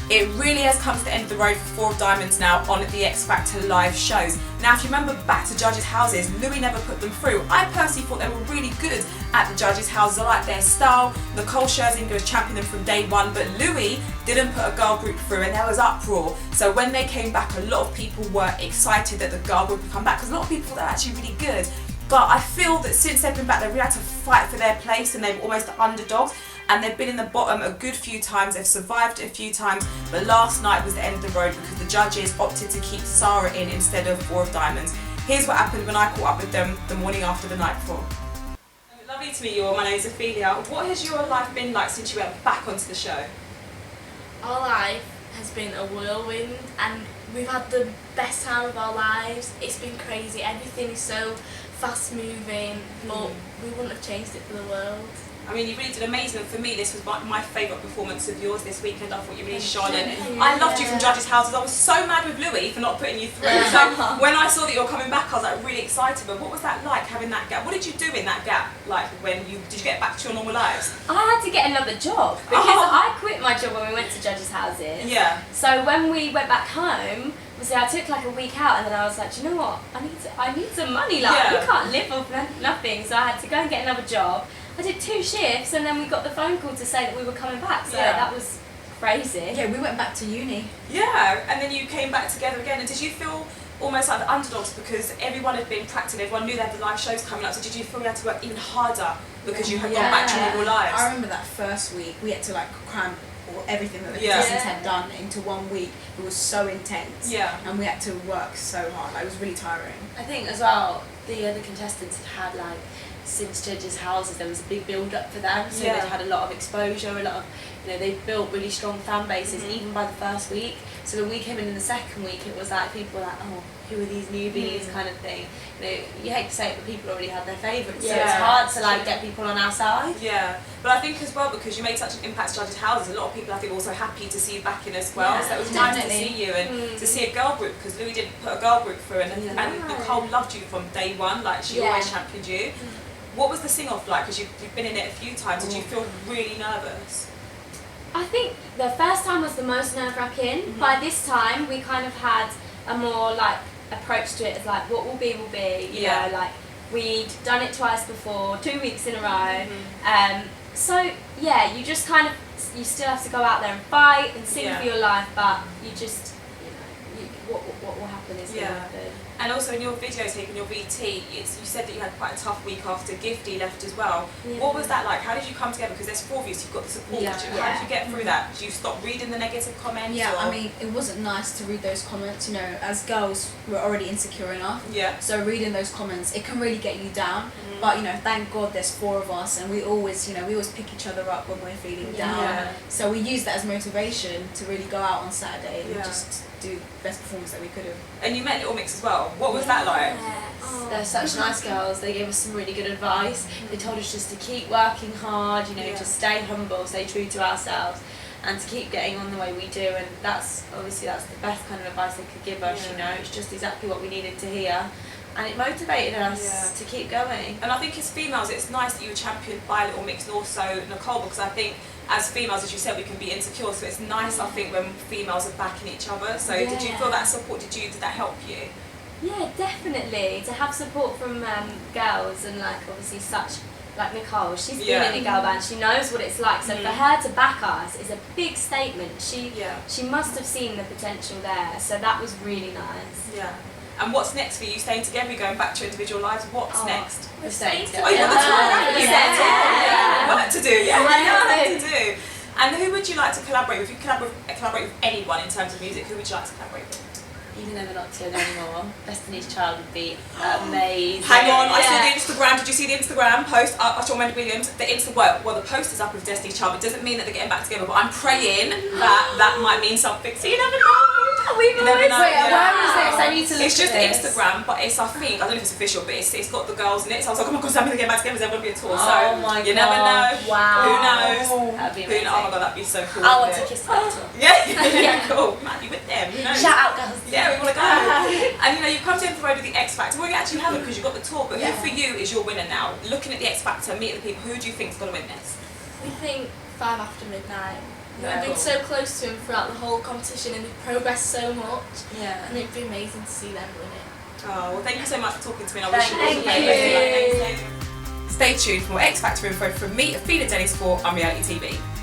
It really has come to the end of the road for Four of Diamonds now on the X Factor live shows. Now, if you remember back to judges' houses, Louis never put them through. I personally thought they were really good at the judges' houses. I like their style. Nicole Scherzinger was championing them from day one, but Louis didn't put a girl group through, and there was uproar. So when they came back, a lot of people were excited that the girl group would come back, because a lot of people thought they're actually really good. But I feel that since they've been back, they've really had to fight for their place, and they're almost the underdogs. And they've been in the bottom a good few times, they've survived a few times, but last night was the end of the road because the judges opted to keep Sarah in instead of Four of Diamonds. Here's what happened when I caught up with them the morning after the night before. Lovely to meet you all, my name's Ophelia. What has your life been like since you went back onto the show? Our life has been a whirlwind, and we've had the best time of our lives. It's been crazy, everything is so fast moving, but we wouldn't have changed it for the world. I mean, you really did amazing, and for me this was my favourite performance of yours this weekend. I thought you really shone, and I loved you from judges' houses. I was so mad with Louis for not putting you through. So when I saw that you were coming back, I was like really excited. But what was that like, having that gap? What did you do in that gap? Like, did you get back to your normal lives? I had to get another job because I quit my job when we went to judges' houses. Yeah. So when we went back home, I took like a week out, and then I was like, do you know what? I need some money. Like, we can't live off nothing. So I had to go and get another job. I did 2 shifts, and then we got the phone call to say that we were coming back, so that was crazy. Yeah, we went back to uni. Yeah, and then you came back together again, and did you feel almost like the underdogs because everyone had been practicing, everyone knew they had the live shows coming up, so did you feel you had to work even harder because you had gone back to normal lives? I remember that first week, we had to like cram everything that the contestants had done into 1 week. It was so intense, and we had to work so hard. Like, it was really tiring. I think as well, the other contestants had like, since judges' houses, there was a big build up for them, so they'd had a lot of exposure, a lot of, they built really strong fan bases even by the first week. So when we came in the second week, it was like people were like, oh, who are these newbies, kind of thing. You hate to say it, but people already had their favourites, so it's hard to like get people on our side. Yeah, but I think as well, because you made such an impact to judges' houses, a lot of people I think were also happy to see you back in as well. So it was nice to see you and to see a girl group, because Louis didn't put a girl group through, and Nicole loved you from day one, like she always championed you. What was the sing-off like? Because you've been in it a few times. Did you feel really nervous? I think the first time was the most nerve-wracking. By this time, we kind of had a more like approach to it as like, what will be, you know, like we'd done it twice before, 2 weeks in a row. So yeah, you just kind of, you still have to go out there and fight and sing for your life, but you just, what will happen is going to happen. And also in your video taking your VT, you said that you had quite a tough week after Gifty left as well. What was that like? How did you come together? Because there's 4 of you, so you've got the support. How did you get through that? Did you stop reading the negative comments? Yeah, I mean, it wasn't nice to read those comments. As girls, we're already insecure enough. Yeah. So reading those comments, it can really get you down. But thank God there's 4 of us, and we always pick each other up when we're feeling down. So we use that as motivation to really go out on Saturday and just do the best performance that we could have. And you met Little Mix as well. What was that like? They're such nice girls. They gave us some really good advice. They told us just to keep working hard, to stay humble, stay true to ourselves, and to keep getting on the way we do. And that's the best kind of advice they could give us. It's just exactly what we needed to hear. And it motivated us to keep going. And I think as females, it's nice that you were championed by Little Mix and also Nicole, because I think as females, as you said, we can be insecure, so it's nice, I think, when females are backing each other. So did you feel that support? Did that help you? Yeah, definitely. To have support from girls, and like obviously such, like Nicole, she's been in a girl band, she knows what it's like, so for her to back us is a big statement. She must have seen the potential there, so that was really nice. Yeah. And what's next for you? Staying together, you're going back to your individual lives. What's next? We're staying together. Oh, you got the tour. Work to do, work to do. And who would you like to collaborate with? If you collaborate with anyone in terms of music, who would you like to collaborate with? Even though we're not together anymore, Destiny's Child would be amazing. Hang on, I saw the Instagram. Did you see the Instagram post? I saw Wendy Williams. Well, the post is up with Destiny's Child. It doesn't mean that they're getting back together, but I'm praying that might mean something. So you never know. We've always where is this? I need to look It's just at this. Instagram, but it's, I think, I don't know if it's official, but it's got the girls in it. So I was like, oh my god, I'm going to get back together. Is there going to be a tour? So you never know. Wow. Who knows? That'd be amazing. Oh my god, that'd be so cool. I want to kiss that tour. Yeah, cool. Might be with them. Who knows? Shout out, girls. Yeah, we want to go. And you've come to the end of the road with the X Factor. Well, you actually haven't because you've got the tour, but who for you is your winner now? Looking at the X Factor, meeting the people, who do you think's going to win this? We think 5 after midnight. We've been so close to him throughout the whole competition and they've progressed so much. Yeah. And it'd be amazing to see them win it. Oh, well, thank you so much for talking to me. And I wish you all the Thank best. Stay tuned for more X Factor info from me, Athena Dennis for Unreality TV.